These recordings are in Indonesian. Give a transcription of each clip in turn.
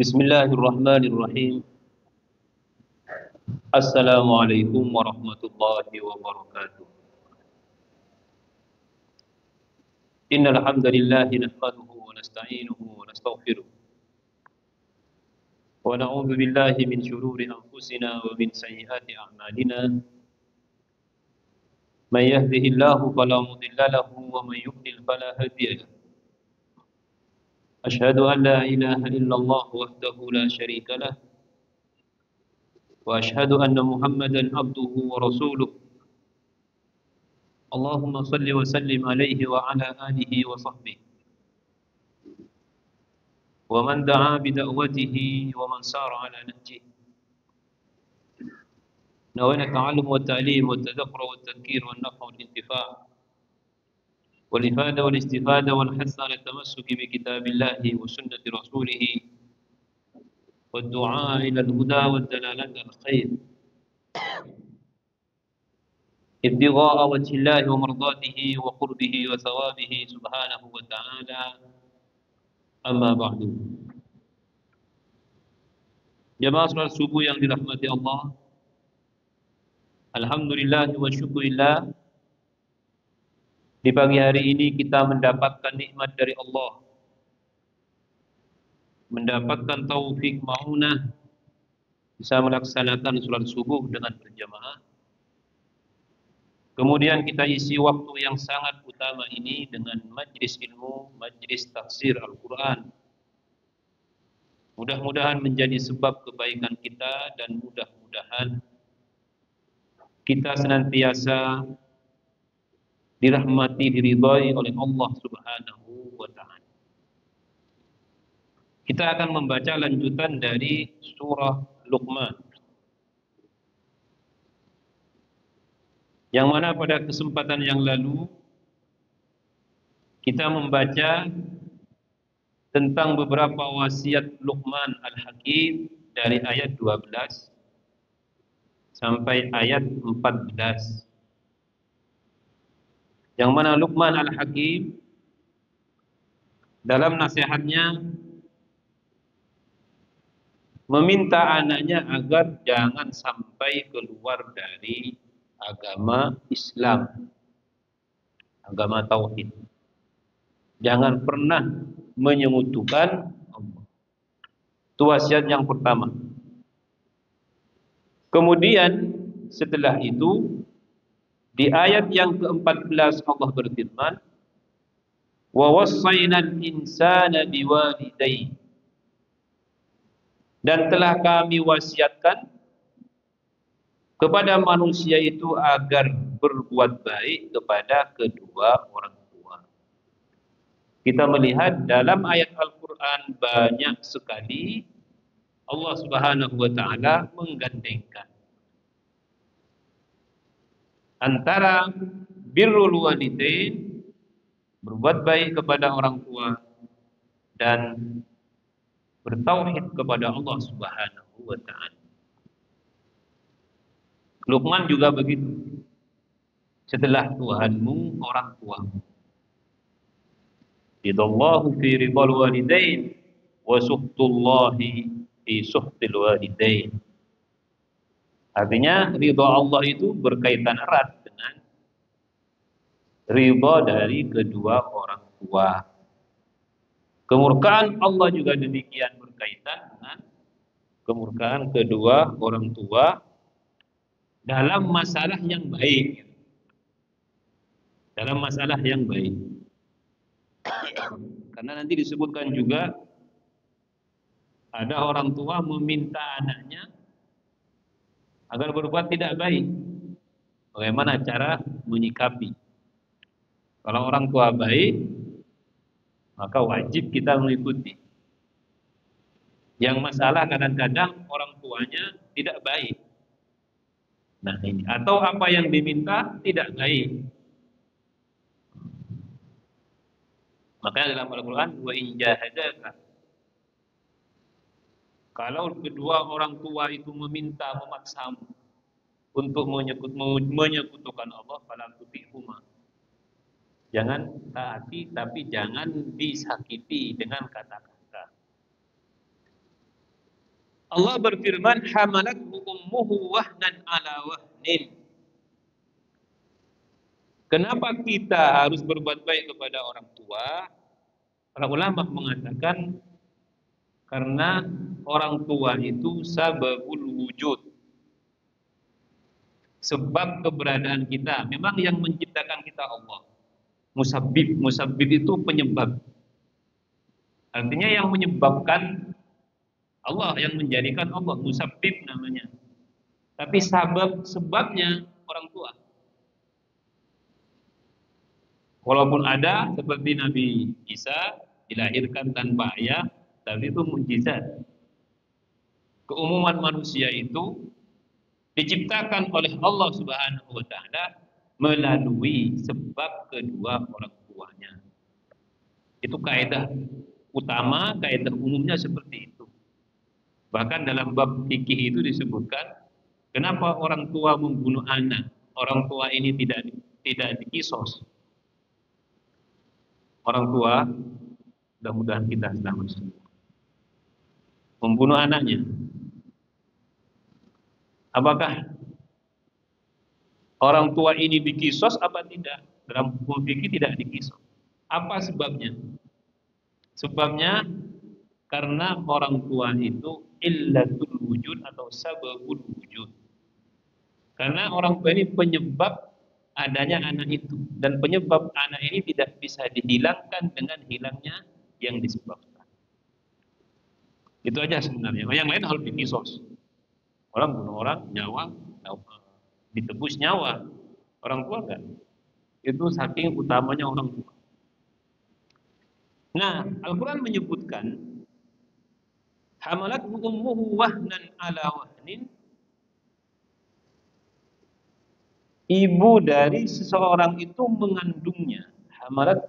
Bismillahirrahmanirrahim. Assalamualaikum warahmatullahi wabarakatuh. Innal hamdalillah nahmaduhu wa nasta'inuhu wa nastaghfiruh. Wa na'udzu billahi min shururi anfusina wa min sayyiati a'malina. Man yahdihillahu fala mudilla lahu wa man yudlil fala hadiya lahu. Ashhadu an la ilaha illallah wahdahu la syarika lah. Wa ashhadu anna Muhammadan abduhu wa rasuluh. Allahumma salli wa sallim alaihi wa ala alihi wa sahbihi wa man da'a bi da'watihi wa man sara ala nahjihi. نوينا التعلم والتعليم والتذكر والتذكير والنفع والانتفاع والإفادة والاستفادة والحث على التمسك بكتاب الله وسنة رسوله والدعاء إلى الهدى والدلالة على الخير ابتغاء وجه الله ومرضاته وقربه وثوابه سبحانه وتعالى. أما بعد. Jamaah salat subuh yang dirahmati Allah, alhamdulillah wa syukurillah, di pagi hari ini kita mendapatkan nikmat dari Allah, mendapatkan taufik ma'unah, bisa melaksanakan salat subuh dengan berjamaah. Kemudian kita isi waktu yang sangat utama ini dengan majlis ilmu, majlis tafsir Al-Quran. Mudah-mudahan menjadi sebab kebaikan kita dan mudah-mudahan kita senantiasa dirahmati, diridhai oleh Allah Subhanahu wa taala. Kita akan membaca lanjutan dari surah Luqman, yang mana pada kesempatan yang lalu kita membaca tentang beberapa wasiat Luqman Al-Hakim dari ayat 12 sampai ayat 14. Yang mana Luqman Al-Hakim dalam nasihatnya meminta anaknya agar jangan sampai keluar dari agama Islam, agama tauhid. Jangan pernah menyekutukan Allah. Itu wasiat yang pertama. Kemudian setelah itu di ayat yang ke-14 Allah berfirman, wa wassaynal insana biwalidayhi, dan telah kami wasiatkan kepada manusia itu agar berbuat baik kepada kedua orang tua. Kita melihat dalam ayat Al-Quran banyak sekali Allah Subhanahu wa taala menggandengkan antara birrul walidain, berbuat baik kepada orang tua, dan bertauhid kepada Allah Subhanahu wa taala. Luqman juga begitu. Setelah Tuhanmu orang tuamu. Ridallahu fi ridal walidain wa suhtullahi fi suhtil walidain. Artinya ridha Allah itu berkaitan erat dengan ridha dari kedua orang tua. Kemurkaan Allah juga demikian berkaitan dengan kemurkaan kedua orang tua dalam masalah yang baik. Dalam masalah yang baik. Karena nanti disebutkan juga ada orang tua meminta anaknya agar berbuat tidak baik. Bagaimana cara menyikapi? Kalau orang tua baik, maka wajib kita mengikuti. Yang masalah kadang-kadang orang tuanya tidak baik. Nah ini, atau apa yang diminta tidak baik. Makanya dalam Al-Quran, wa in jahadaka, kalau kedua orang tua itu meminta, memaksamu untuk menyekutukan Allah, fala tuti'huma, jangan taati, tapi jangan disakiti dengan kata-kata. Allah berfirman, hamalathu ummuhu wahnan ala wahnin. Kenapa kita harus berbuat baik kepada orang tua? Para ulama mengatakan karena orang tua itu sababul wujud. Sebab keberadaan kita. Memang yang menciptakan kita Allah. Musabbib itu penyebab. Artinya yang menyebabkan Allah, yang menjadikan Allah, musabbib namanya. Tapi sebabnya orang tua. Walaupun ada seperti Nabi Isa dilahirkan tanpa ayah, tapi itu mukjizat. Keumuman manusia itu diciptakan oleh Allah Subhanahu wa taala melalui sebab kedua orang tuanya. Itu kaidah utama, kaidah umumnya seperti itu. Bahkan dalam bab fikih itu disebutkan kenapa orang tua membunuh anak. Orang tua ini tidak dikisos. Orang tua, mudah-mudahan kita selamat semua, membunuh anaknya. Apakah orang tua ini dikisos apa tidak? Dalam hukum fikih tidak dikisos. Apa sebabnya? Sebabnya karena orang tua itu illatul wujud atau sababul wujud. Karena orang tua ini penyebab adanya anak itu, dan penyebab anak ini tidak bisa dihilangkan dengan hilangnya yang disebabkan. Itu aja sebenarnya. Yang lain harus dikisos. Orang bunuh orang, nyawa ditebus nyawa. Orang tua enggak. Itu saking utamanya orang tua. Nah, Al-Quran menyebutkan hamalat ummuhu wahnan ala wahnin. Ibu dari seseorang itu mengandungnya. Hamalat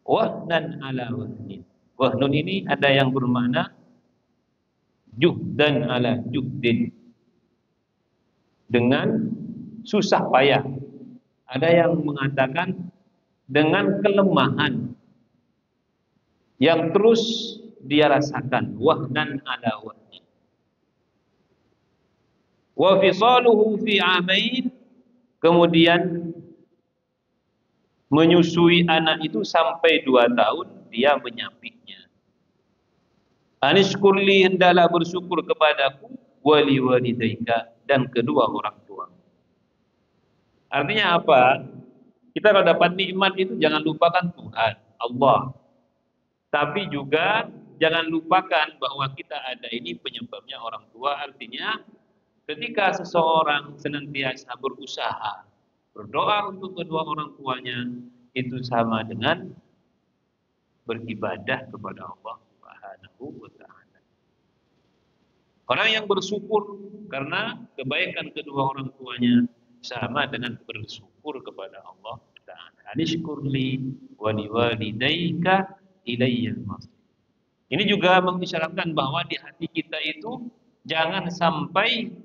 wahnan ala wahnin. Wahnun ini ada yang bermakna juhdan ala juhdin, dengan susah payah. Ada yang mengatakan dengan kelemahan yang terus dia rasakan. Wahnan ala wahnin. Wa fisaluhu fi amain. Kemudian menyusui anak itu sampai 2 tahun dia menyapitnya. Anishkurli, hendaklah bersyukur kepadaku, wali walidaika, dan kedua orang tua. Artinya apa? Kita kalau dapat nikmat itu jangan lupakan Tuhan, Allah. Tapi juga jangan lupakan bahwa kita ada ini penyebabnya orang tua. Artinya ketika seseorang senantiasa berusaha berdoa untuk kedua orang tuanya, itu sama dengan beribadah kepada Allah Subhanahu wa taala. Orang yang bersyukur karena kebaikan kedua orang tuanya sama dengan bersyukur kepada Allah Taala. Anishkurli wa liwalidayka ilayyal masir. Ini juga mengisyaratkan bahwa di hati kita itu jangan sampai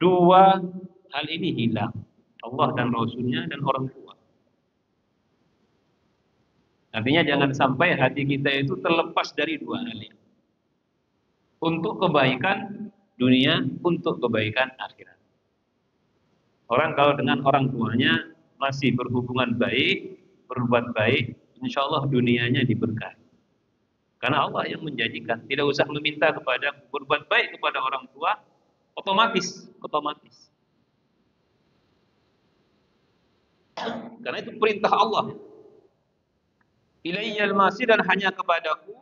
2 hal ini hilang. Allah dan Rasulnya dan orang tua. Artinya jangan sampai hati kita itu terlepas dari 2 hal ini. Untuk kebaikan dunia, untuk kebaikan akhirat. Orang kalau dengan orang tuanya masih berhubungan baik, berbuat baik, insya Allah dunianya diberkahi. Karena Allah yang menjanjikan, tidak usah meminta kepada berbuat baik kepada orang tua, otomatis. Karena itu perintah Allah. Ilayyal masir, dan hanya kepadaku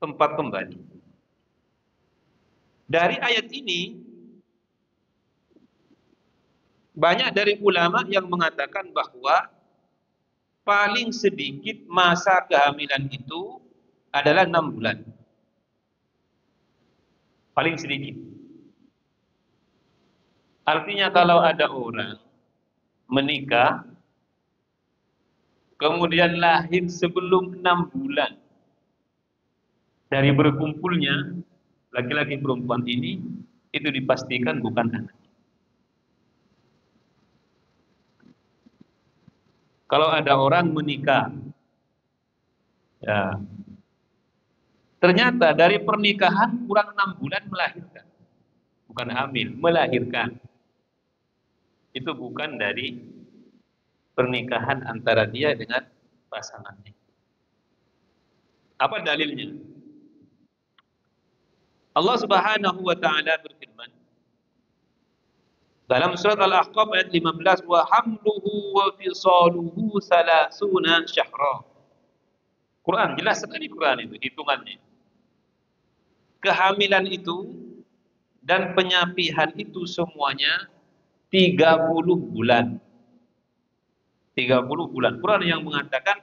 tempat kembali. Dari ayat ini banyak dari ulama yang mengatakan bahwa paling sedikit masa kehamilan itu adalah 6 bulan. Paling sedikit. Artinya kalau ada orang menikah kemudian lahir sebelum 6 bulan dari berkumpulnya laki-laki perempuan ini, itu dipastikan bukan anak. Kalau ada orang menikah ya, Ternyata dari pernikahan kurang 6 bulan melahirkan. Bukan hamil, melahirkan. Itu bukan dari pernikahan antara dia dengan pasangannya. Apa dalilnya? Allah Subhanahu wa taala berfirman dalam surat Al-Ahqaf ayat 15, wa hamluhu wa fisaluhu salasuna syahra. Quran jelas sekali, Quran itu hitungannya. Kehamilan itu dan penyapihan itu semuanya 30 bulan. 30 bulan. Quran yang mengatakan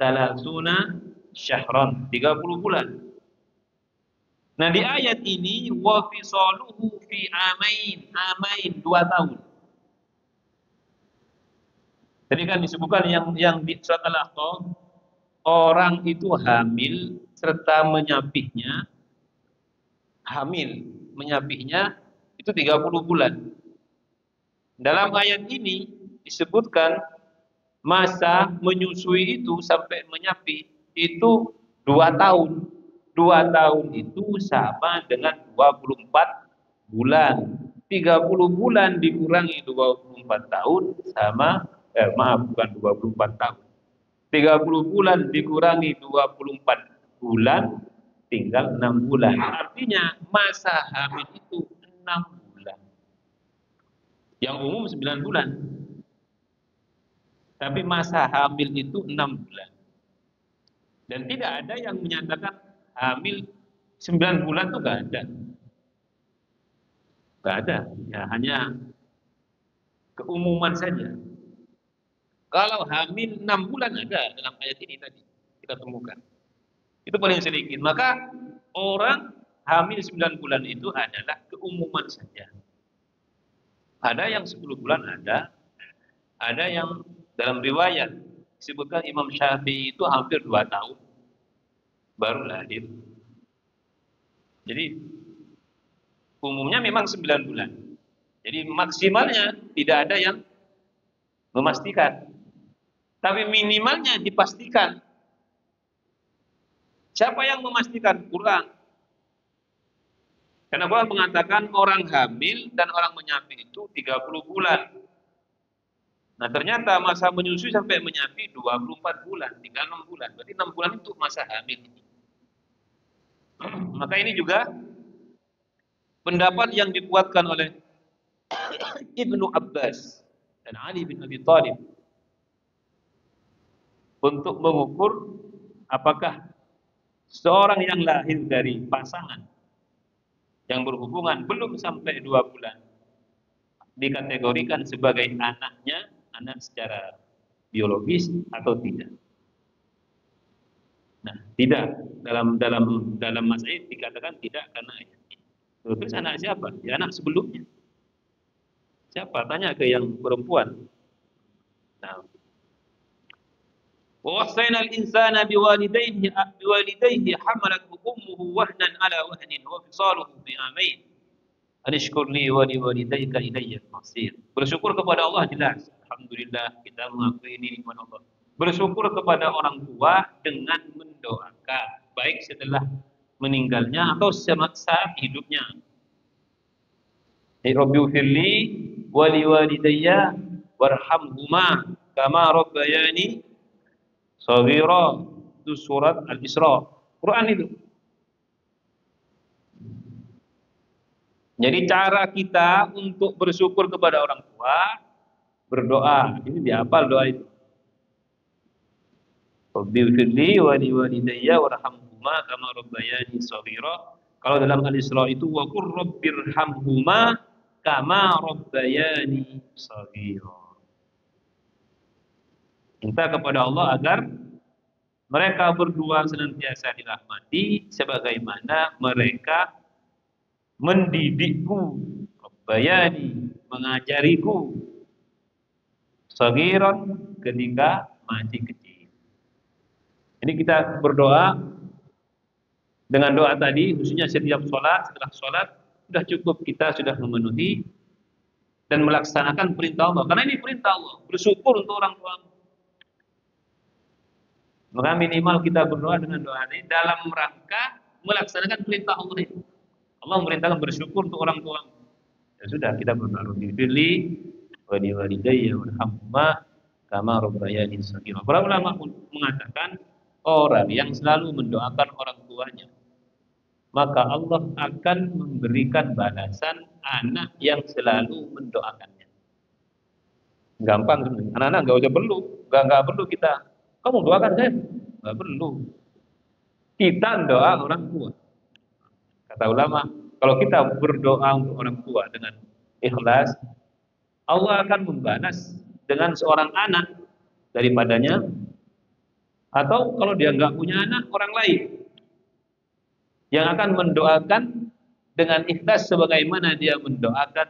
salasuna syahran, 30 bulan. Nah, di ayat ini wa fisaluhu fi amain 2 tahun. Tadi kan disebutkan yang di surat Al-Ahqaf, orang itu hamil serta menyapihnya, itu 30 bulan. Dalam ayat ini disebutkan masa menyusui itu sampai menyapih itu 2 tahun. 2 tahun itu sama dengan 24 bulan. 30 bulan dikurangi 24 tahun sama, bukan 24 tahun. 30 bulan dikurangi 24 bulan, tinggal 6 bulan. Artinya masa hamil itu 6 bulan. Yang umum 9 bulan. Tapi masa hamil itu 6 bulan. Dan tidak ada yang menyatakan hamil 9 bulan itu gak ada. Gak ada. Ya, hanya keumuman saja. Kalau hamil 6 bulan ada dalam ayat ini tadi kita temukan. Itu paling sedikit. Maka orang hamil 9 bulan itu adalah keumuman saja. Ada yang 10 bulan ada yang dalam riwayat disebutkan Imam Syafi'i itu hampir 2 tahun baru lahir. Jadi umumnya memang 9 bulan. Jadi maksimalnya tidak ada yang memastikan. Tapi minimalnya dipastikan. Siapa yang memastikan? Quran. Karena Quran mengatakan orang hamil dan orang menyapih itu 30 bulan. Nah, ternyata masa menyusui sampai menyapih 24 bulan, tinggal 6 bulan. Berarti 6 bulan itu masa hamil ini. Maka ini juga pendapat yang dikuatkan oleh Ibnu Abbas dan Ali bin Abi Thalib untuk mengukur apakah seorang yang lahir dari pasangan yang berhubungan belum sampai 2 bulan dikategorikan sebagai anaknya, anak secara biologis atau tidak. Nah, tidak dalam masa ini dikatakan tidak karena ayatnya. Terus anak siapa? Ya anak sebelumnya. Siapa? Tanya ke yang perempuan. Nah, wa wasaina al-insana biwalidayhi hamalathu ummuhu wahnan ala wahnin wa fisaluhu bi amain. Anishkurli wa liwalidayka ilayya al-masir. Bersyukur kepada Allah jelas. Alhamdulillah kita mengakui ini nikmat Allah. Bersyukur kepada orang tua dengan mendoakan baik setelah meninggalnya atau saat hidupnya. Rabbi firli wa liwalidayya warhamhuma kama rabbayani shaghira. Itu surat Al-Isra. Quran itu. Jadi cara kita untuk bersyukur kepada orang tua berdoa. Ini dihafal doa itu. Rabbi firli wa liwalidayya warhamhuma kama rabbayani shaghira. Kalau dalam Al-Isra itu wa qur rabbirhamhuma kama rabbayani shaghira. Minta kepada Allah agar mereka berdua senantiasa dirahmati sebagaimana mereka mendidikku, rabbayani, mengajariku, saghiran, ketika masih kecil. Ini kita berdoa dengan doa tadi, khususnya setiap sholat, setelah sholat, sudah cukup kita sudah memenuhi dan melaksanakan perintah Allah. Karena ini perintah Allah, bersyukur untuk orang tua. Maka minimal kita berdoa dengan doa ini dalam rangka melaksanakan perintah Allah itu. Allah memerintahkan bersyukur untuk orang tua. Ya sudah, kita berdoa Rabbi wa li walidayya warhamhuma kama rabbayani shaghira. Para ulama mengatakan orang yang selalu mendoakan orang tuanya, maka Allah akan memberikan balasan anak yang selalu mendoakannya. Gampang sebenarnya. Anak-anak nggak usah perlu, nggak perlu kita. Kamu doakan saya, nggak perlu. Kita doa orang tua. Kata ulama, kalau kita berdoa untuk orang tua dengan ikhlas, Allah akan membalas dengan seorang anak daripadanya, atau kalau dia nggak punya anak, orang lain yang akan mendoakan dengan ikhlas sebagaimana dia mendoakan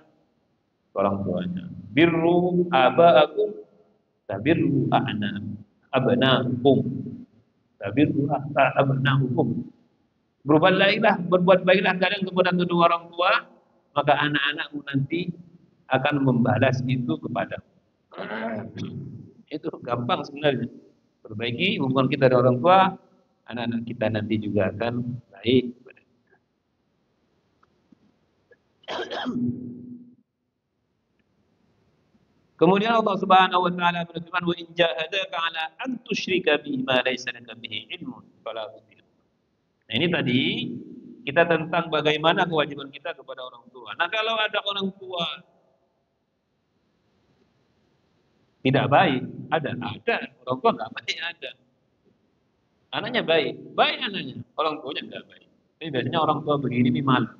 orang tuanya. Birru aba'akum tabirru abna'ukum. Tabirru abna'ukum. Berbuat baiklah kalian kepada kedua orang tua, maka anak-anakmu nanti akan membalas itu kepada. Itu gampang sebenarnya. Perbaiki hubungan kita dengan orang tua, anak-anak kita nanti juga akan baik kepada kita. Kemudian Allah Subhanahu wa taala berfirman, "Wa in jahadaka 'ala an tusyrika bi ma laysa laka bihi ilmun fala tuti'huma." Nah, ini tadi kita tentang bagaimana kewajiban kita kepada orang tua. Nah, kalau ada orang tua tidak baik, ada orang tua nggak baik, ada anaknya baik anaknya, orang tuanya nggak baik. Tapi biasanya orang tua begini nih malu,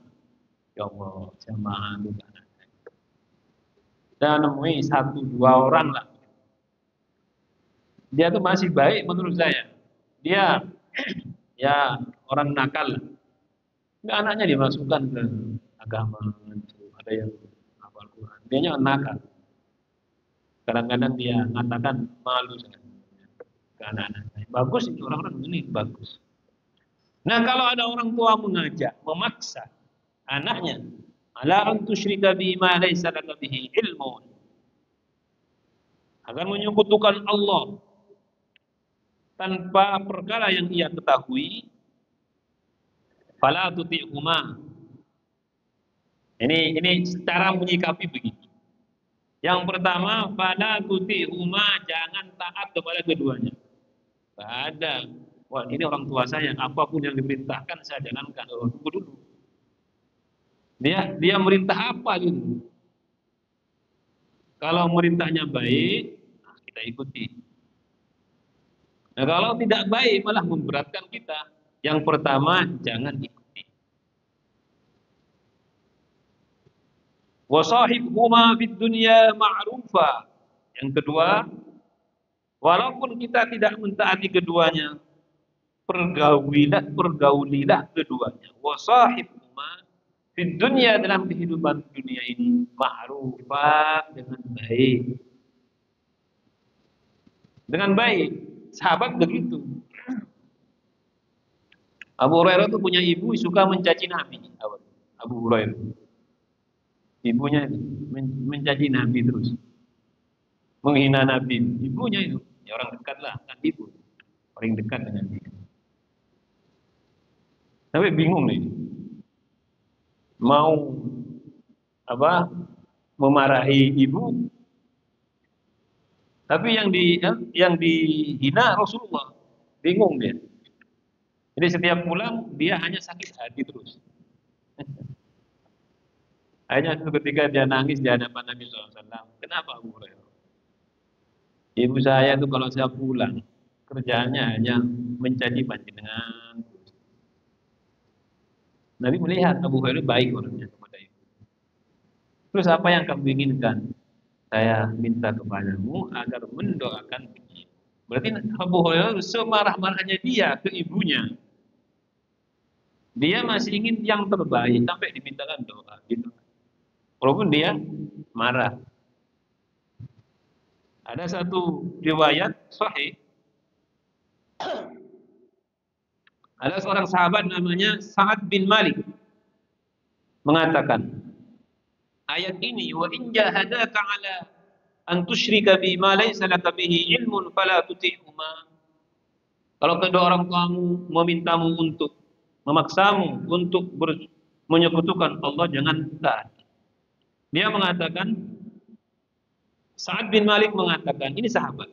ya Allah, saya malu anak. Dan nemui 1-2 orang lah, dia tuh masih baik menurut saya, dia ya orang nakal lah. Nggak, anaknya dimasukkan ke agama, ada yang hafal Quran, dianya nakal. Kadang-kadang dia mengatakan malu ke anak-anak. Bagus itu, orang-orang ini bagus. Nah, kalau ada orang tua mengajak, memaksa anaknya, ala an tusyrika bi ma laysa laka bihi ilmun, agar menyekutukan Allah tanpa perkara yang ia ketahui, fala tuti'huma. Ini cara menyikapi begini. Yang pertama, fala tuti'huma, jangan taat kepada keduanya. Tidak ada. Wah, ini orang tua saya, apapun yang diperintahkan saya jalankan. Oh, tunggu dulu. Dia merintah apa gitu? Kalau merintahnya baik, nah kita ikuti. Nah, kalau tidak baik malah memberatkan kita. Yang pertama, jangan ikuti. Wa sahibhuma fid dunya ma'rufa. Yang kedua, walaupun kita tidak mentaati keduanya, pergaulilah keduanya. Wa sahibhuma fid dunya, dalam kehidupan dunia ini, ma'rufa, dengan baik. Dengan baik. Sahabat begitu. Abu Hurairah itu punya ibu suka mencaci Nabi. Abu Hurairah, ibunya mencaci Nabi terus, menghina Nabi. Ibunya itu, ya orang dekat lah, kan ibu paling dekat dengan dia. Tapi bingung nih, mau memarahi ibu, tapi yang dihina Rasulullah. Bingung dia. Jadi setiap pulang dia hanya sakit hati terus. Hanya ketika dia nangis di hadapan Nabi SAW. Kenapa Abu Hurairah? Ibu saya itu kalau saya pulang, kerjaannya hanya mencaci panjenengan. Nabi melihat Abu Hurairah baik orangnya kepada ibu. Terus apa yang kamu inginkan? Saya minta kepadamu agar mendoakan ibu. Berarti Abu Hurairah semarah-marahnya dia ke ibunya, dia masih ingin yang terbaik sampai dimintakan doa. Gitu. Walaupun dia marah. Ada satu riwayat sahih, ada seorang sahabat namanya Sa'ad bin Malik mengatakan, ayat ini, wa in jahadaka 'ala an tusyrika bi ma laysa laka bihi ilmun fala tuti'huma. Kalau kedua orang tuamu memintamu untuk memaksamu untuk menyekutukan Allah, jangan taat. Dia mengatakan, Sa'ad bin Malik mengatakan, ini sahabat,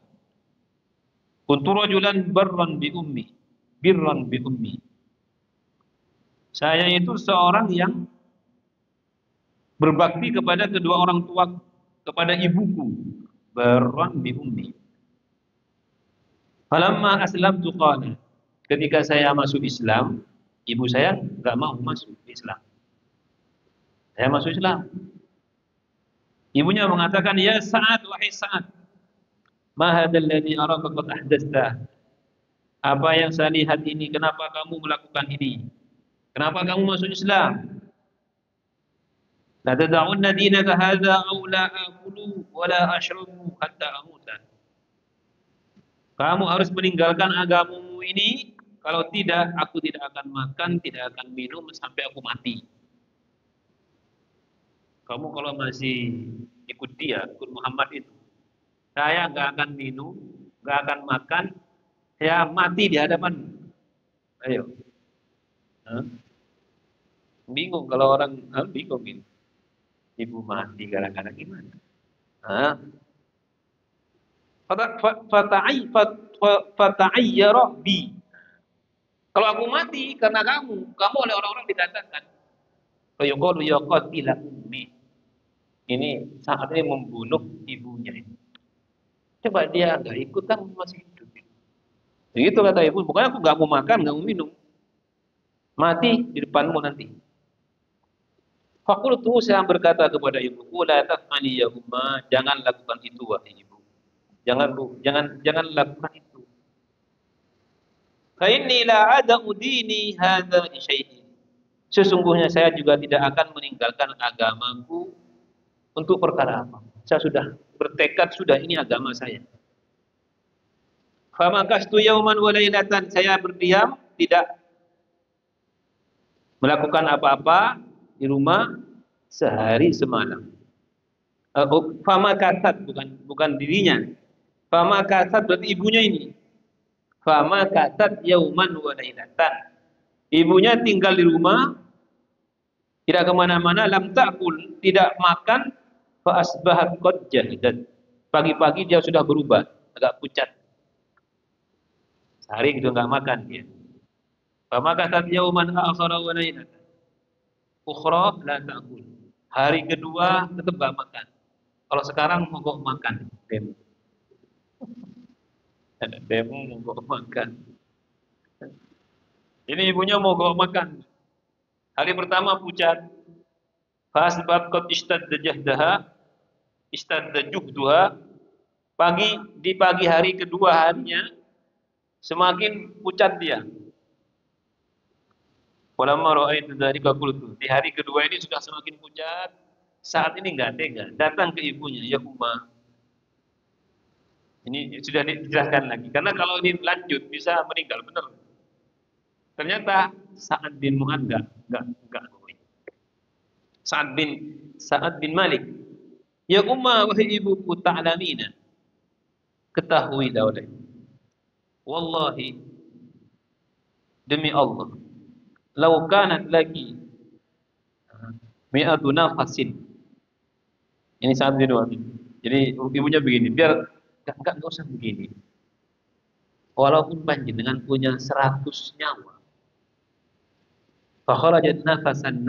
kuntu rajulan birran bi ummi. Saya itu seorang yang berbakti kepada kedua orang tua, kepada ibuku, birran bi ummi. Falamma aslamtu qala, ketika saya masuk Islam, ibu saya enggak mau masuk Islam. Saya masuk Islam. Ibunya mengatakan, ya Sa'ad, wahai Sa'ad, ma hadzal ladzi araka qad ahdatsta. Apa yang saya lihat ini, kenapa kamu melakukan ini? Kenapa kamu masuk Islam? La tad'unna dinaka hadza aw la akulu wa la ashrabu hatta amuta. Kamu harus meninggalkan agamamu ini, kalau tidak aku tidak akan makan, tidak akan minum sampai aku mati. Kamu kalau masih ikut dia, ikut Muhammad itu, saya nggak akan minum, nggak akan makan, saya mati di hadapan. Ayo, hah? Bingung kalau orang, bingung ini. Ibu mati gara-gara gimana? Hah? Fata'ayyara bi. Kalau aku mati karena kamu oleh orang-orang dikatakan, fayuqalu ya qatila ummi. Ini saat ini membunuh ibunya. Coba dia nggak ikut kan masih hidup. Begitu kata ibu, pokoknya aku nggak mau makan, nggak mau minum. Mati di depanmu nanti. Fakultu, saya berkata kepada ibuku, la taf'ali ya umma, jangan lakukan itu wahai ibu. Jangan lakukan itu. Fa inni la ada'u dini hadza li syai'in. Sesungguhnya saya juga tidak akan meninggalkan agamaku untuk perkara apa. Saya sudah bertekad, sudah ini agama saya. Fa makastu yauman wa lailatan, saya berdiam, tidak melakukan apa-apa di rumah sehari semalam. Fama kasat, bukan dirinya. Fama kasat berarti ibunya ini. Fama kasat yauman wa lailatan. Ibunya tinggal di rumah, tidak kemana-mana, lam ta'kul, tidak makan, fa asbahat qad jahidat. Pagi-pagi dia sudah berubah, agak pucat. Sehari gitu nggak makan dia. Fama kasat yauman akhara wa lailatan. Ukhra la ta'kul. Hari kedua tetap nggak makan. Kalau sekarang mogok makan, demo. Ada demo mogok makan. Ini ibunya mogok makan. Hari pertama pucat. Fasbab qad ishtadda jahdaha, ishtadda juhduha. Di pagi hari kedua harinya semakin pucat dia. Walamma ra'aitu dzalika qultu. Di hari kedua ini sudah semakin pucat. Saat ini enggak tega, datang ke ibunya, ya Umma. Ini sudah dijelaskan lagi. Karena kalau ini lanjut bisa meninggal benar. Ternyata Sa'ad bin Mu'adz enggak. Sa'ad bin Malik. Ya Umma, wahai ibuku, ta'lamina. Ketahui oleh. Wallahi, demi Allah, lau kanat lagi mi'atu nafasin. Ini Sa'ad bin Mu'adz. Jadi ibunya begini, biar enggak usah begini. Walaupun panjenengan punya 100 nyawa. Fa kharajat nafasan.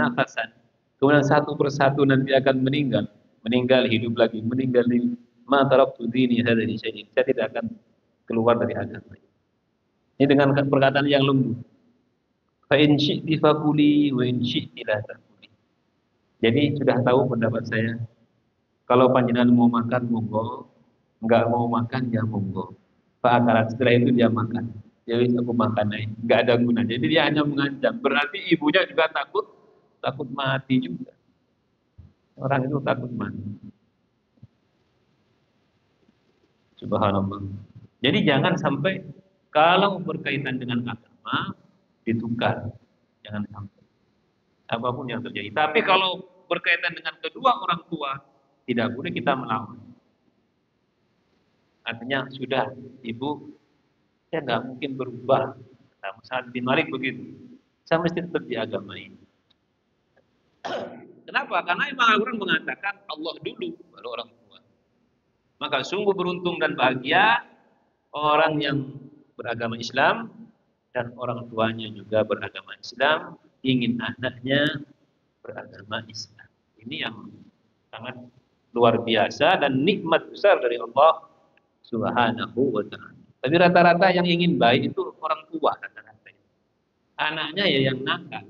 Kemudian satu persatu nanti akan meninggal hidup lagi, meninggal lagi. Ma taraktu dini hadza li syai'in. Saya tidak akan keluar dari agama. Ini dengan perkataan yang lembut. Fa in syi'ti faquli wa in syi'ti la taquli. Jadi sudah tahu pendapat saya. Kalau panjenengan mau makan monggo, enggak mau makan ya monggo. Fa akarat, setelah itu dia makan. Jadi aku makan aja, enggak ada guna. Jadi dia hanya mengancam. Berarti ibunya juga takut mati juga. Orang itu takut mati. Subhanallah. Jadi jangan sampai kalau berkaitan dengan agama ditukar. Jangan sampai. Apapun yang terjadi. Tapi kalau berkaitan dengan kedua orang tua, tidak boleh kita melawan. Artinya sudah, ibu, saya nggak mungkin berubah. Sa'ad bin Malik begitu. Saya mesti tetap di agama ini. Kenapa? Karena Imam Al-Quran mengatakan Allah dulu, baru orang tua. Maka sungguh beruntung dan bahagia orang yang beragama Islam dan orang tuanya juga beragama Islam, ingin anaknya beragama Islam. Ini yang sangat luar biasa dan nikmat besar dari Allah Subhanahu wa ta'ala. Tapi rata-rata yang ingin baik itu orang tua rata-rata. Anaknya ya yang nakal.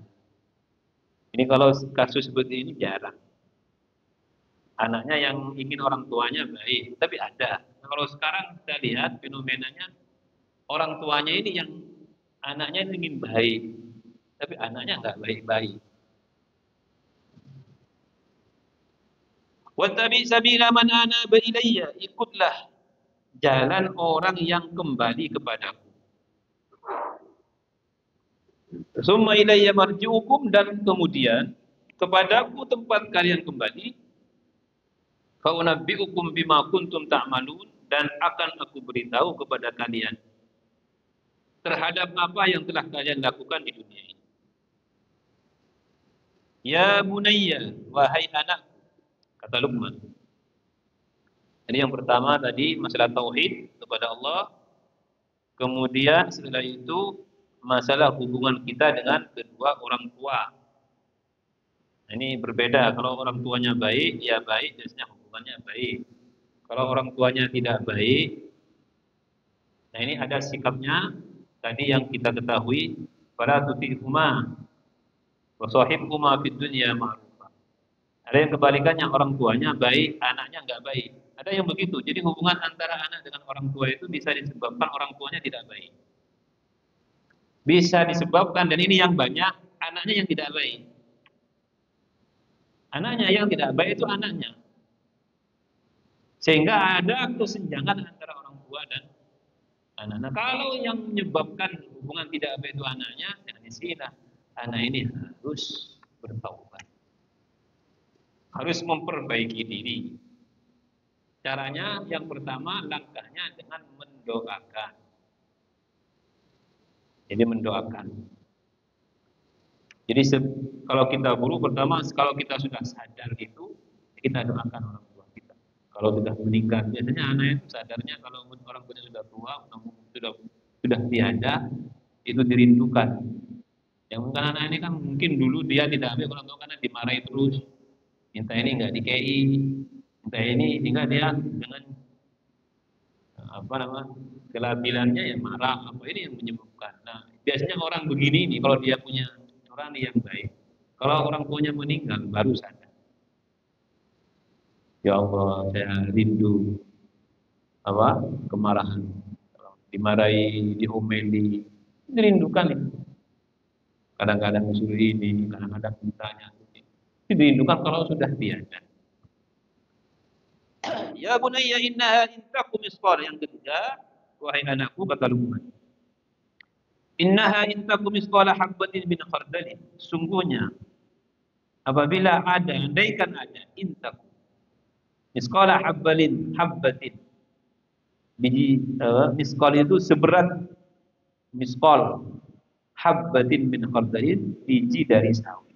Ini kalau kasus seperti ini jarang. Anaknya yang ingin orang tuanya baik, tapi ada. Nah, kalau sekarang kita lihat fenomenanya orang tuanya ini yang anaknya ingin baik, tapi anaknya nggak baik-baik. Wattabi sabila man anaba ilayya, ikutlah jalan orang yang kembali kepadaku. Summa ilayya marji'ukum, dan kemudian kepadaku tempat kalian kembali. Fa unabbi'ukum bima kuntum ta'malun, dan akan aku beritahu kepada kalian terhadap apa yang telah kalian lakukan di dunia ini. Ya bunayya, wahai anakku, kata Luqman. Jadi yang pertama tadi masalah tauhid kepada Allah. Kemudian setelah itu masalah hubungan kita dengan kedua orang tua. Nah, ini berbeda. Kalau orang tuanya baik, ya baik, biasanya hubungannya baik. Kalau orang tuanya tidak baik, nah ini ada sikapnya tadi yang kita ketahui, fala tuti'huma wa sahibhuma fid dunya ma'rufa. Ada yang kebalikannya, orang tuanya baik, anaknya enggak baik. Ada yang begitu. Jadi hubungan antara anak dengan orang tua itu bisa disebabkan orang tuanya tidak baik. Bisa disebabkan, dan ini yang banyak, anaknya yang tidak baik. Anaknya yang tidak baik itu anaknya. Sehingga ada kesenjangan antara orang tua dan anak. Nah, kalau yang menyebabkan hubungan tidak baik itu anaknya, jangan disinilah anak ini harus bertaubat. Harus memperbaiki diri. Caranya yang pertama, langkahnya dengan mendoakan. Jadi mendoakan. Jadi kalau kita guru, pertama kalau kita sudah sadar itu, kita doakan orang tua kita. Kalau sudah meninggal, biasanya anak itu sadarnya kalau orang tuanya sudah tua, sudah tiada, itu dirindukan. Yang mungkin anak ini kan mungkin dulu dia tidak ambil orang tua karena dimarahi terus, minta ini nggak dikei, minta ini, sehingga dia dengan kelabilannya ya marah, apa ini yang menyebabkan. Nah, biasanya orang begini ini kalau dia punya orang yang baik, kalau orang tuanya meninggal baru sadar. Ya Allah, saya rindu kemarahan, dimarahi, diomeli, dirindukan itu. Kadang-kadang musuh ini, kadang-kadang mintanya, dirindukan kalau sudah tiada. Ya bunayya innaha in takum misqala, yang ketiga, wahai anakku, kata Luqman. Innaha in takum misqala habbatin min khardalin, sungguhnya apabila ada, andaikan ada, in takum misqala habbatin, biji misqal itu seberat misqal habbatin min khardalin, biji dari sawi.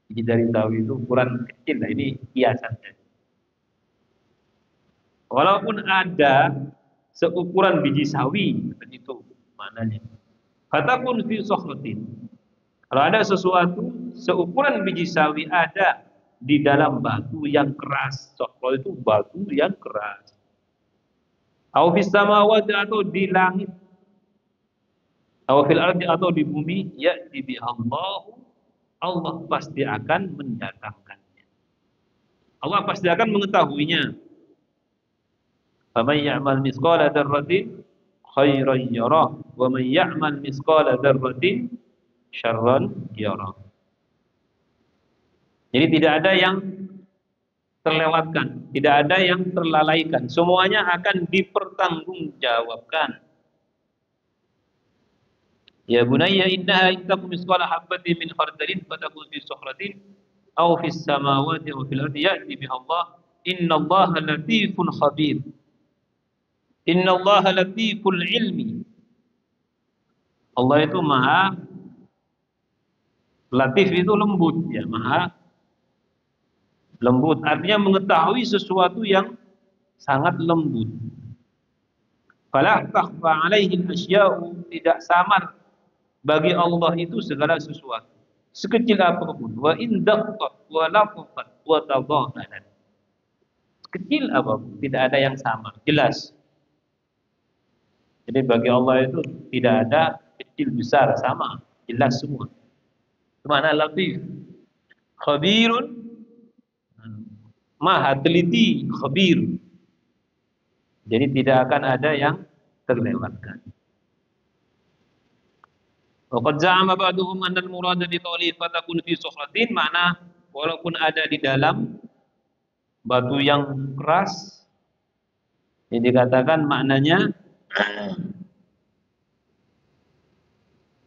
Biji dari sawi itu ukuran kecil, lah ini kiasan. Walaupun ada seukuran biji sawi, itu maknanya. Fatakun fi sokhratin. Kalau ada sesuatu seukuran biji sawi ada di dalam batu yang keras. Sokhra itu batu yang keras. Au fis samawati, atau di langit. Au fil ardi, atau di bumi, ya bi Allah, Allah pasti akan mendatangkannya. Allah pasti akan mengetahuinya. Faman ya'mal misqala dzarratin khairan yarah, wa man ya'mal misqala dzarratin syarran yarah. Jadi tidak ada yang terlewatkan, tidak ada yang terlalaikan. Semuanya akan dipertanggungjawabkan. Ya bunayya innaha in takum misqala habatin min khardalin fatakun fi sukhratin aw fis samawati aw fil ardi ya'ti biha Allah. Innallaha latifun khabir. Innallaha latiful ilmi. Allah itu maha Latif itu lembut, ya, maha lembut. Artinya mengetahui sesuatu yang sangat lembut. Fala takhfa alaihi al-asya'u, tidak samar bagi Allah itu segala sesuatu. Sekecil apapun. Wa in daqqat wa laqat wa tadhaharat. Kecil apapun, tidak ada yang samar, jelas. Jadi bagi Allah itu tidak ada kecil besar, sama, jelas semua. Mana latif, khabirun, maha teliti, khabir. Jadi tidak akan ada yang terlewatkan. Waqad za'ama ba'duhum anna al-murada bi qawli fatakun fi sukhratin, mana walaupun ada di dalam batu yang keras, ini dikatakan maknanya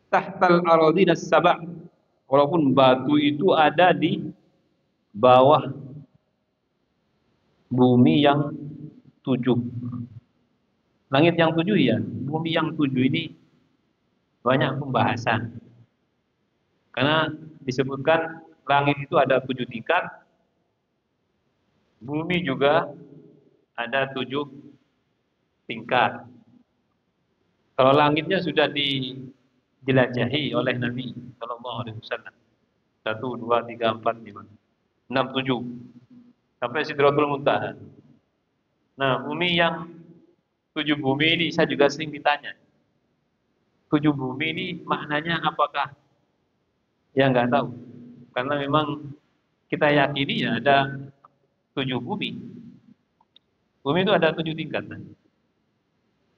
tahtal aradina sab'a, walaupun batu itu ada di bawah bumi yang 7. Langit yang 7, ya, bumi yang 7 ini banyak pembahasan. Karena disebutkan langit itu ada 7 tingkat, bumi juga ada 7 tingkat. Kalau langitnya sudah dijelajahi oleh Nabi Shallallahu Alaihi Wasallam, 1, 2, 3, 4, 5, 6, 7, sampai Sidratul Muntaha. Nah, bumi yang 7 bumi ini saya juga sering ditanya. 7 bumi ini maknanya apakah? Ya nggak tahu. Karena memang kita yakini ya ada 7 bumi. Bumi itu ada 7 tingkatan.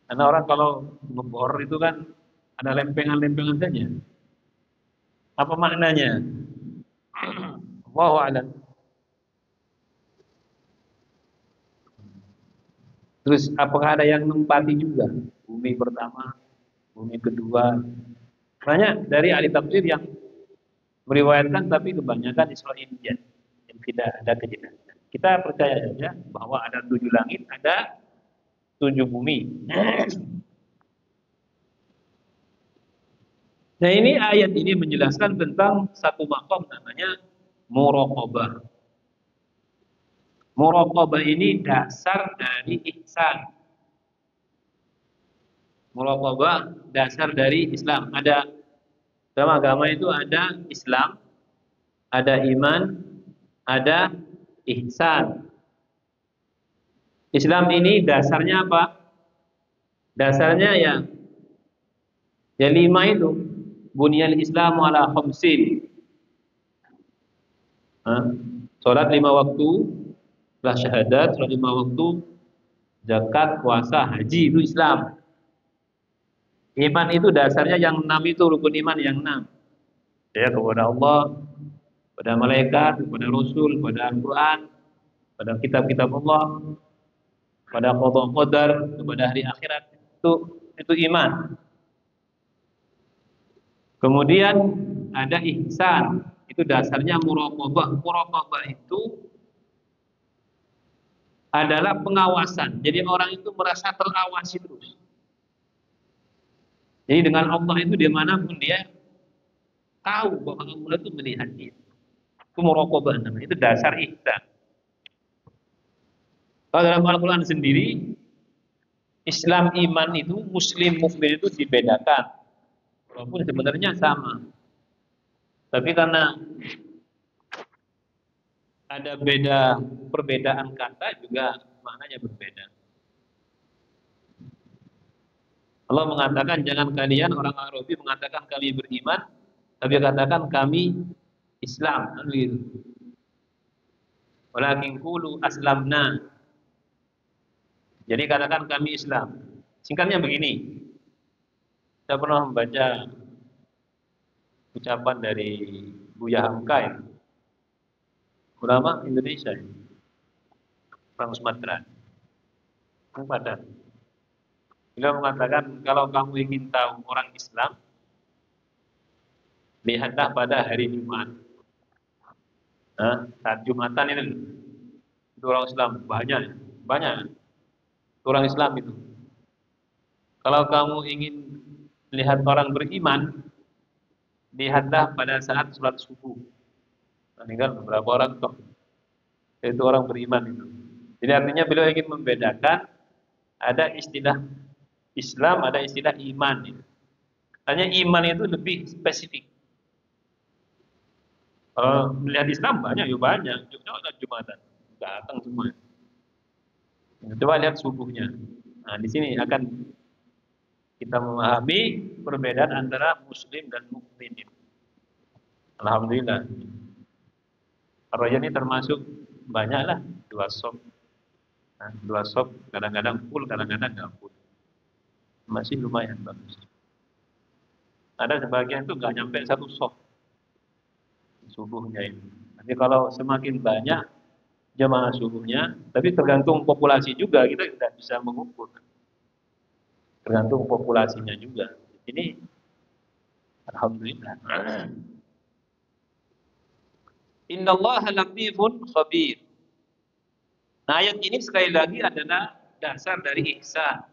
Karena orang kalau ngebor itu kan ada lempengan-lempengan saja. Apa maknanya? Wallahu a'lam. Terus apakah ada yang nempati juga? Bumi pertama, bumi kedua. Banyak dari ahli tafsir yang meriwayatkan, tapi kebanyakan Israiliyat yang tidak ada kejelasan. Kita percaya saja bahwa ada 7 langit, ada 7 bumi. Nah, ini ayat ini menjelaskan tentang satu maqam namanya muraqabah. Muraqabah ini dasar dari ihsan. Muraqabah dasar dari Islam. Ada dalam agama itu ada Islam, ada iman, ada ihsan. Islam ini dasarnya apa? Dasarnya ya 5 itu. Bunyal Islam ala khamsin. Salat 5 waktu, setelah syahadat, salat 5 waktu, zakat, puasa, haji, itu Islam. Iman itu dasarnya yang 6 itu, rukun iman yang 6. Ya, kepada Allah, kepada malaikat, kepada Rasul, kepada Al-Quran, kepada kitab-kitab Allah, kepada qada qadar, kepada hari akhirat. Itu iman. Kemudian ada ihsan, itu dasarnya muraqabah. Muraqabah itu adalah pengawasan. Jadi orang itu merasa terawasi terus. Jadi dengan Allah itu dimanapun dia tahu bahwa Allah itu melihat dia. Itu muraqabah namanya. Itu dasar ihsan. Kalau dalam Al-Quran sendiri, Islam, iman itu, Muslim, mukmin itu dibedakan. Walaupun sebenarnya sama. Tapi karena ada perbedaan kata juga maknanya berbeda. Allah mengatakan jangan kalian orang Arabi mengatakan kami beriman, tapi katakan kami Islam. Walakin qulu aslamna. Jadi katakan kami Islam. Singkatnya begini. Saya pernah membaca ucapan dari Buya Hamka, ulama Indonesia, orang Sumatera, orang Padang. Beliau mengatakan kalau kamu ingin tahu orang Islam, lihatlah pada hari Jumat. Saat Jumatan itu orang Islam banyak orang Islam itu. Kalau kamu ingin lihat orang beriman, dihadap pada saat sholat subuh. Meninggal beberapa orang toh, itu orang beriman itu. Jadi artinya beliau ingin membedakan ada istilah Islam, ada istilah iman. Hanya iman itu lebih spesifik. Kalau melihat Islam banyak, ya banyak. Jumatan datang semua. Coba lihat subuhnya. Nah, di sini akan kita memahami perbedaan antara Muslim dan Mukmin. Alhamdulillah. Raya ini termasuk banyaklah 2 sop. Nah, 2 sop kadang-kadang full, kadang-kadang nggak full. Masih lumayan bagus. Ada sebagian itu nggak nyampe 1 sop subuhnya ini. Nanti kalau semakin banyak jemaah subuhnya, tapi tergantung populasi juga, kita tidak bisa mengukur. Tergantung populasinya juga. Ini alhamdulillah. Innallaha latifun khabir. Nah, ayat ini sekali lagi adalah dasar dari ihsan.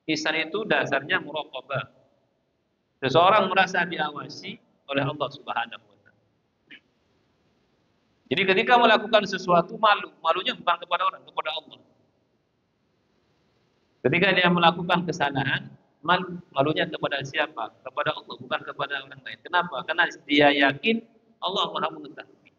Ihsan itu dasarnya muraqabah. Seseorang merasa diawasi oleh Allah Subhanahu wa taala. Jadi ketika melakukan sesuatu malunya bukan kepada orang, kepada Allah. Ketika dia melakukan kesalahan, malunya kepada siapa? Kepada Allah, bukan kepada orang lain. Kenapa? Karena dia yakin Allah Maha mengetahui.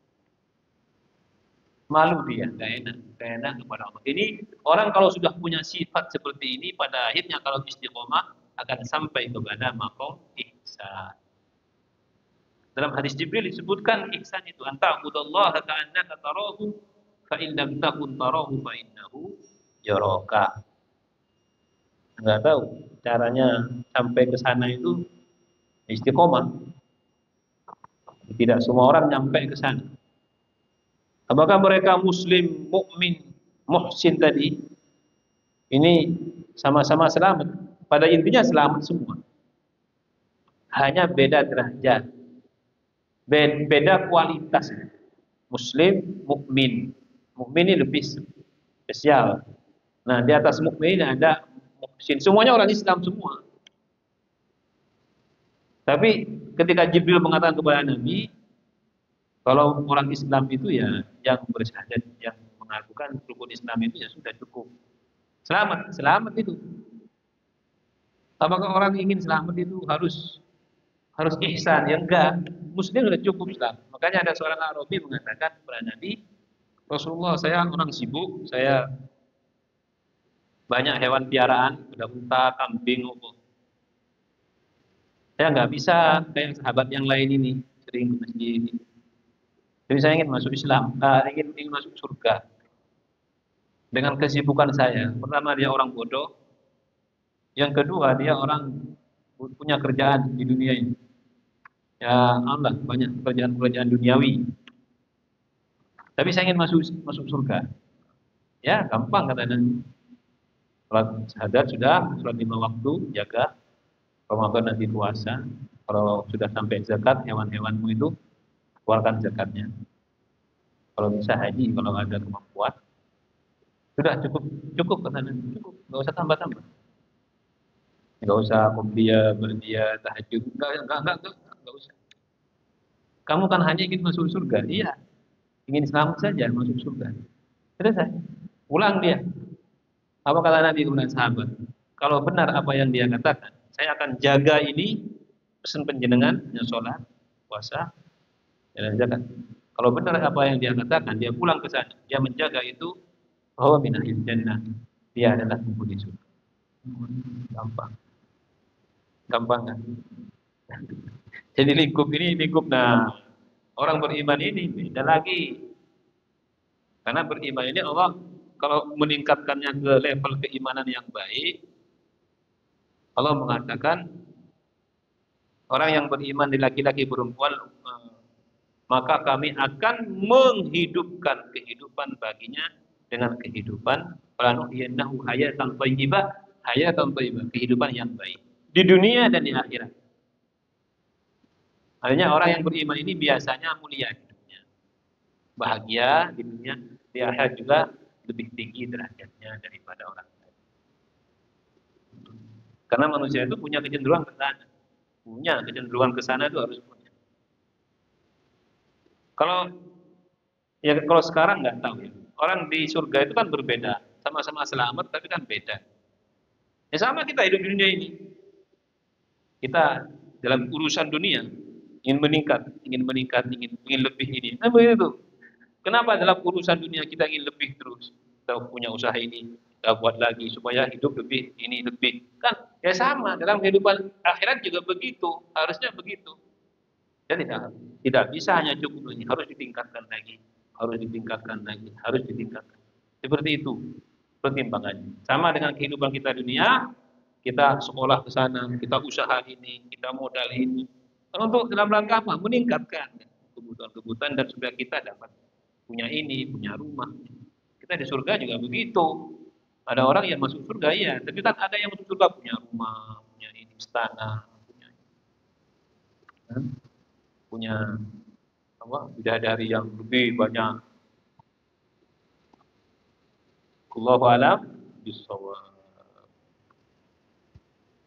Malu dia, gak enak kepada Allah. Ini orang kalau sudah punya sifat seperti ini, pada akhirnya kalau istiqomah akan sampai kepada maqam ihsan. Dalam hadis Jibril disebutkan ihsan itu anta'budallaha ka'annaka tarahu fa in lam takun tarahu fa innahu yaraka. Enggak tahu caranya sampai ke sana itu istiqomah. Tidak semua orang nyampe ke sana. Apakah mereka muslim, mukmin, muhsin tadi ini sama-sama selamat? Pada intinya selamat semua. Hanya beda derajat. Beda kualitas. Muslim, mukmin. Mukmin ini lebih spesial. Nah, di atas mukmin ini ada muhsin. Semuanya orang Islam semua. Tapi ketika Jibril mengatakan kepada Nabi, kalau orang Islam itu ya yang bersyahadat, yang mengakukan rukun Islam itu ya sudah cukup. Selamat itu. Apakah orang ingin selamat itu harus ihsan? Ya enggak. Muslim sudah cukup selamat. Makanya ada seorang Arabi mengatakan kepada Nabi, Rasulullah, saya orang sibuk, saya banyak hewan piaraan, ada unta, kambing, saya nggak bisa kayak sahabat yang lain ini sering ke masjid. Jadi saya ingin masuk Islam, ingin masuk surga. Dengan kesibukan saya, pertama dia orang bodoh, yang kedua dia orang punya kerjaan di dunia ini. Ya Allah, banyak pekerjaan-pekerjaan duniawi. Tapi saya ingin masuk surga. Ya gampang kata Nabi. Sholat syahadat sudah, sholat 5 waktu, jaga. Ramadan nanti puasa. Kalau sudah sampai zakat, hewan-hewanmu itu keluarkan zakatnya. Kalau bisa haji, kalau ada kemampuan, sudah cukup kata Nabi, cukup, nggak usah tambah-tambah, nggak usah berdia tahajud, nggak usah. Kamu kan hanya ingin masuk surga, iya, ingin selamat saja masuk surga. Selesai, pulang dia. Apa kata Nabi kepada sahabat? Kalau benar apa yang dia katakan, saya akan jaga ini, pesan penjenengan, sholat, puasa, dan zakat. Kalau benar apa yang dia katakan, dia pulang ke sana, dia menjaga itu, bahwa min ahli jannah, dia adalah penghuni surga. Gampang kan? Jadi lingkup ini lingkup. Nah, orang beriman ini beda lagi. Karena beriman ini Allah kalau meningkatkannya ke level keimanan yang baik, Allah mengatakan orang yang beriman di laki-laki perempuan, maka kami akan menghidupkan kehidupan baginya dengan kehidupan falanuhyiyannahu hayatan thayyibah, kehidupan yang baik di dunia dan di akhirat. Artinya orang yang beriman ini biasanya mulia di dunia, bahagia di dunia, di akhirat juga lebih tinggi derajatnya daripada orang lain. Karena manusia itu punya kecenderungan ke sana, itu harus punya. Kalau kalau sekarang nggak tahu ya. Orang di surga itu kan berbeda, sama-sama selamat tapi kan beda. Ya sama kita hidup di dunia ini. Kita dalam urusan dunia ingin meningkat, ingin lebih ini. Nah begitu. Kenapa dalam urusan dunia kita ingin lebih terus? Kita punya usaha ini, kita buat lagi supaya hidup lebih ini lebih. Kan ya sama dalam kehidupan akhirat juga begitu, harusnya begitu. Dan tidak bisa hanya cukup ini, harus ditingkatkan lagi, harus ditingkatkan lagi, harus ditingkatkan. Seperti itu pertimbangannya. Sama dengan kehidupan kita dunia, kita sekolah ke sana, kita usaha ini, kita modal ini. Untuk dalam rangka apa? Meningkatkan kebutuhan-kebutuhan dan supaya kita dapat punya ini, punya rumah. Kita di surga juga begitu. Ada orang yang masuk surga ya, tapi kan ada yang masuk surga punya rumah, punya ini istana, punya punya apa? Bidadari yang lebih banyak. Allahu a'lam bishawab.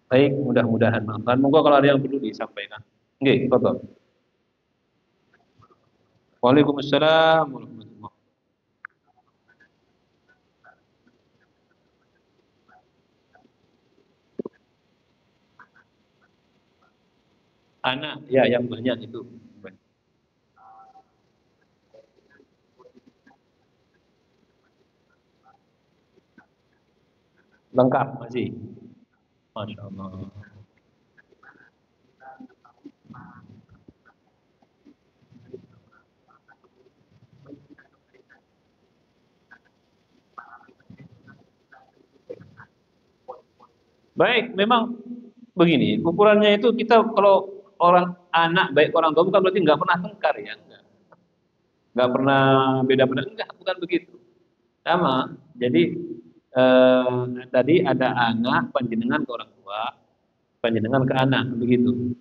Baik, mudah-mudahan manfaat. Monggo kalau ada yang perlu disampaikan. Nggih, betul. Waalaikumsalam warahmatullahi. Anak, ya yang banyak itu. Lengkap masih. Masya Allah. Baik, memang begini. Ukurannya itu kita kalau orang anak baik orang tua bukan berarti nggak pernah tengkar ya, nggak pernah beda pendapat, enggak, bukan begitu. Sama. Jadi tadi ada anak panjenengan ke orang tua, panjenengan ke anak, begitu.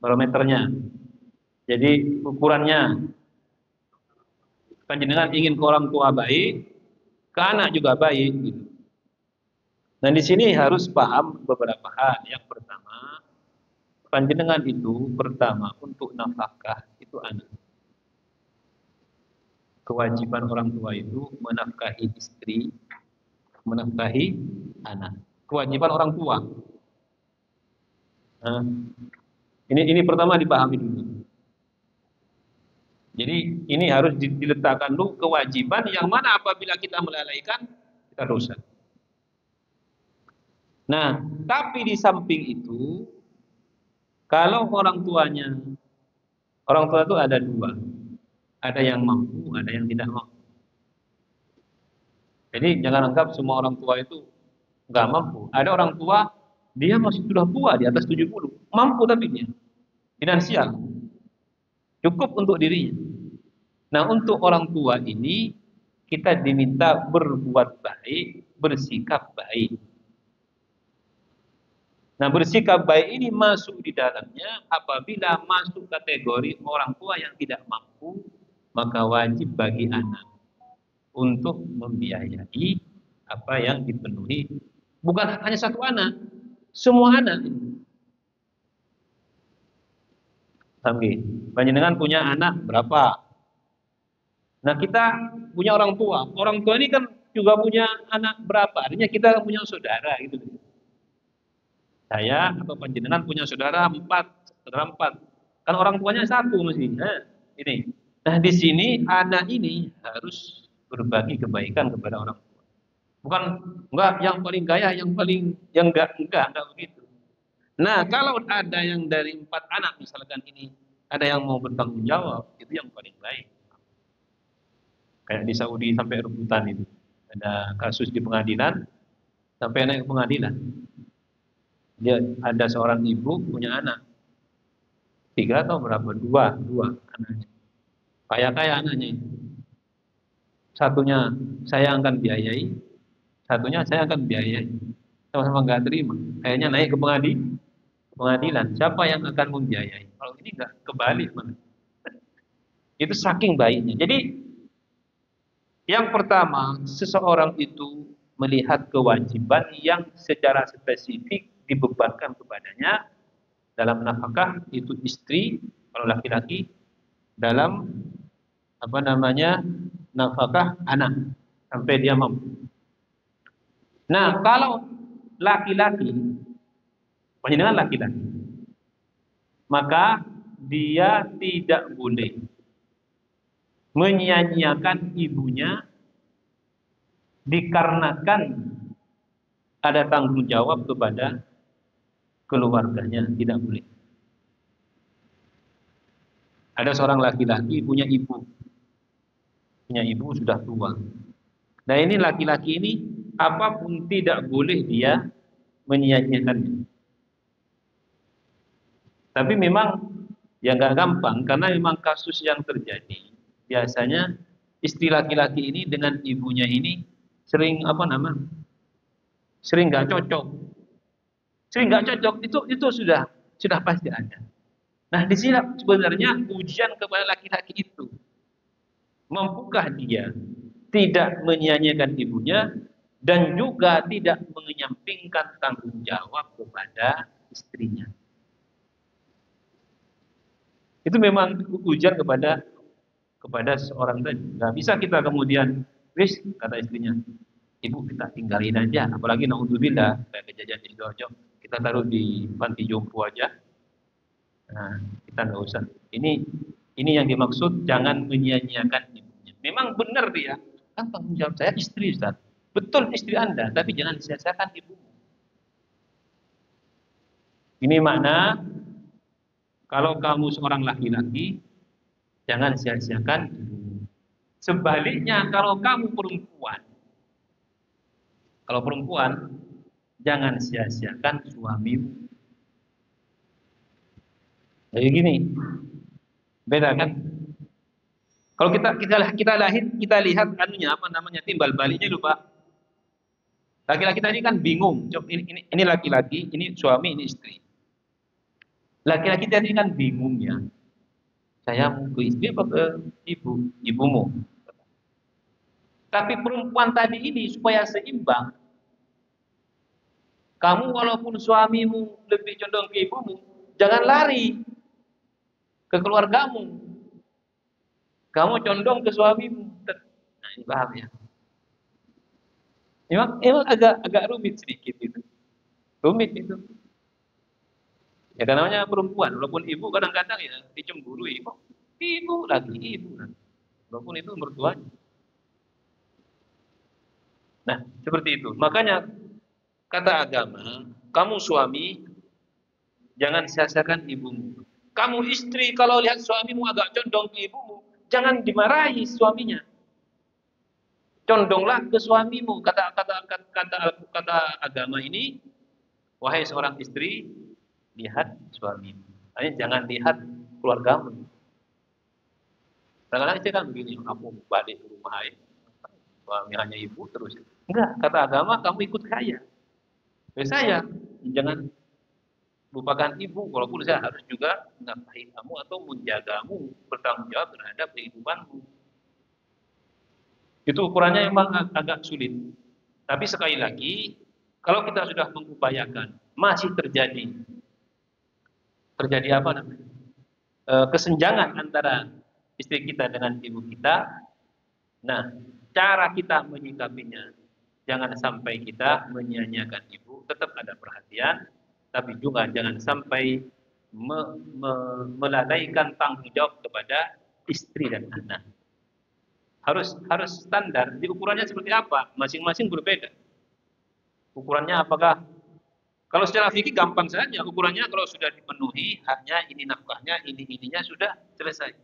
Barometernya. Jadi ukurannya panjenengan ingin ke orang tua baik, ke anak juga baik gitu. Nah, di sini harus paham beberapa hal. Yang pertama, panjenengan itu pertama untuk nafkah itu anak. Kewajiban orang tua itu menafkahi istri, menafkahi anak. Kewajiban orang tua. Nah, ini pertama dipahami dulu. Jadi ini harus diletakkan dulu kewajiban yang mana apabila kita melalaikan kita dosa. Nah, tapi di samping itu kalau orang tua itu ada dua, ada yang mampu, ada yang tidak mampu. Jadi jangan anggap semua orang tua itu nggak mampu. Ada orang tua dia masih sudah tua di atas 70, mampu tapi dia finansial cukup untuk dirinya. Nah, untuk orang tua ini kita diminta berbuat baik, bersikap baik. Nah, bersikap baik ini masuk di dalamnya apabila masuk kategori orang tua yang tidak mampu, maka wajib bagi anak untuk membiayai apa yang dipenuhi. Bukan hanya satu anak, semua anak. Sampai panjenengan punya anak berapa? Nah, kita punya orang tua. Orang tua ini kan juga punya anak berapa? Artinya kita punya saudara gitu. Saya atau panjenengan punya saudara empat. Kan orang tuanya satu mesti. Nah, ini. Nah, di sini anak ini harus berbagi kebaikan kepada orang tua. Bukan enggak yang paling kaya, yang paling yang enggak begitu. Nah, kalau ada yang dari empat anak misalkan ini ada yang mau bertanggung jawab, itu yang paling baik. Kayak di Saudi sampai rebutan itu. Ada kasus di pengadilan sampai naik ke pengadilan. Dia ada seorang ibu punya anak tiga atau berapa dua anaknya kaya anaknya itu satunya saya akan biayai satunya saya akan biayai sama-sama nggak terima kayaknya naik ke pengadilan siapa yang akan membiayai kalau ini nggak kebalik mana itu saking baiknya jadi yang pertama seseorang itu melihat kewajiban yang secara spesifik dibebankan kepadanya dalam nafkah itu istri kalau laki-laki dalam apa namanya, nafkah anak sampai dia mampu. Nah, kalau laki-laki, panjenengan laki-laki, maka dia tidak boleh menyia-nyiakan ibunya dikarenakan ada tanggung jawab kepada keluarganya, tidak boleh. Ada seorang laki-laki punya ibu sudah tua. Nah ini laki-laki ini apapun tidak boleh dia menyia-nyiakannya. Tapi memang ya nggak gampang karena memang kasus yang terjadi biasanya istri laki-laki ini dengan ibunya ini sering apa nama, sering nggak cocok, itu sudah pasti ada. Nah di sini sebenarnya ujian kepada laki-laki itu, mampukah dia tidak menyia-nyiakan ibunya dan juga tidak menyampingkan tanggung jawab kepada istrinya. Itu memang ujian kepada seorang tadi. Nggak bisa kita kemudian, wis kata istrinya, ibu kita tinggalin aja, apalagi naudzubillah kayak kejadian di Sidoarjo, kita taruh di panti jompo aja. Nah, kita nggak usah. Ini yang dimaksud jangan menyia-nyiakan ibunya. Memang benar dia, kan tanggung jawab saya istri, Ustaz. Betul istri Anda, tapi jangan sia-siakan ibu. Ini makna kalau kamu seorang laki-laki, jangan sia-siakan ibu. Sebaliknya kalau kamu perempuan, jangan sia-siakan suamimu. Jadi gini, beda kan? Kalau kita lihat anunya apa namanya, timbal baliknya lupa. Laki-laki tadi kan bingung. Ini laki-laki, ini suami, ini istri. Laki-laki tadi kan bingung ya. Saya mau ke istri apa ke ibumu. Tapi perempuan tadi ini supaya seimbang. Kamu walaupun suamimu lebih condong ke ibumu, jangan lari ke keluargamu. Kamu condong ke suamimu. Nah, ini paham ya. Emang agak rumit sedikit itu. Rumit itu. Ya karena namanya perempuan, walaupun ibu kadang-kadang ya dicemburui, kok ibu lagi. Walaupun itu mertuanya. Nah, seperti itu. Makanya kata agama, kamu suami jangan sia-siakan ibumu. Kamu istri kalau lihat suamimu agak condong ke ibumu, jangan dimarahi suaminya. Condonglah ke suamimu. Kata agama ini, wahai seorang istri, lihat suamimu. Jangan lihat keluargamu. Kadang-kadang istri kan begini, aku balik ke rumah suami hanya ibu terus. Enggak, kata agama kamu ikut saya. Jangan lupakan ibu, walaupun saya harus juga menafkahi kamu atau menjagamu, bertanggung jawab terhadap kehidupanmu. Itu ukurannya memang agak sulit. Tapi sekali lagi, kalau kita sudah mengupayakan, masih terjadi apa namanya? Kesenjangan antara istri kita dengan ibu kita. Nah, cara kita menyikapinya, jangan sampai kita menyia-nyiakan ibu, tetap ada perhatian, tapi juga jangan sampai melalaikan tanggung jawab kepada istri dan anak. Harus standar. Di ukurannya seperti apa? Masing-masing berbeda. Ukurannya apakah? Kalau secara fikih gampang saja. Ukurannya kalau sudah dipenuhi, haknya ini nafkahnya, ininya sudah selesai.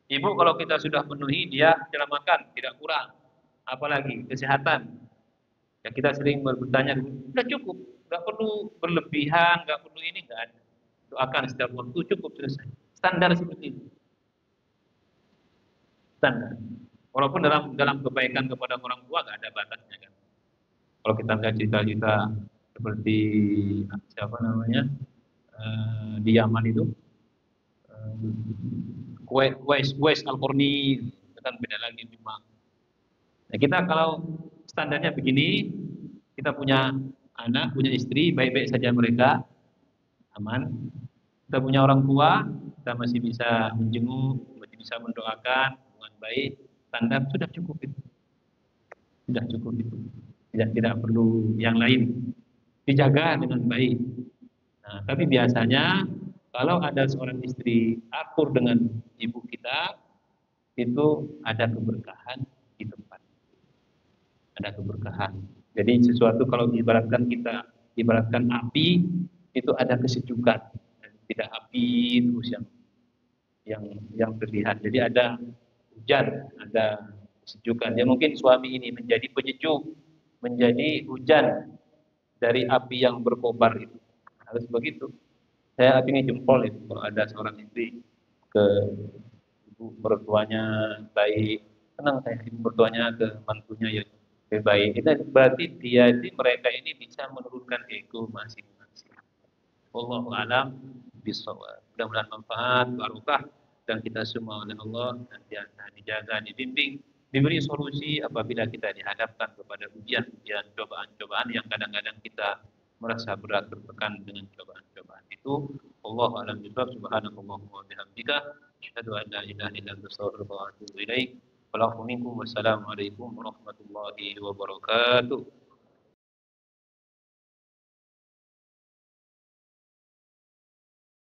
Ibu kalau kita sudah penuhi, dia cara makan tidak kurang. Apalagi kesehatan. Ya kita sering bertanya, sudah cukup, nggak perlu berlebihan, nggak perlu ini, nggak ada. Doakan setiap waktu cukup selesai. Standar seperti itu. Standar. Walaupun dalam kebaikan kepada orang tua nggak ada batasnya kan. Kalau kita lihat cerita-cerita seperti siapa namanya di Yaman itu, Wais Al-Qarni, kan beda lagi memang. Nah, kita kalau standarnya begini, kita punya anak, punya istri, baik-baik saja mereka, aman. Kita punya orang tua, kita masih bisa menjenguk, masih bisa mendoakan, hubungan baik, standar sudah cukup itu. Sudah cukup itu. Tidak perlu yang lain. Dijaga dengan baik. Nah, tapi biasanya kalau ada seorang istri akur dengan ibu kita, itu ada keberkahan di tempat. Ada keberkahan. Jadi sesuatu kalau diibaratkan kita ibaratkan api, itu ada kesejukan. Tidak api terus yang terlihat. Jadi ada hujan, ada kesejukan. Ya mungkin suami ini menjadi penyejuk, menjadi hujan dari api yang berkobar itu. Harus begitu. Saya acungi jempol itu kalau ada seorang istri ke ibu mertuanya baik, senang saya ibu mertuanya ke mantunya ya lebih baik. Itu berarti dia ini mereka ini bisa menurunkan ego masing-masing. Wallahu alam bisawab. Mudah-mudahan manfaat, barokah dan kita semua oleh Allah dan dijaga, dibimbing, diberi solusi apabila kita dihadapkan kepada ujian-ujian, cobaan-cobaan yang kadang-kadang kita merasa berat tertekan dengan cobaan-cobaan itu. Wallahu a'lam bishawab. Subhanakallahumma wa bihamdika asyhadu an la ilaha illa anta astaghfiruka wa atubu ilaik. Wassalamualaikum warahmatullahi wabarakatuh.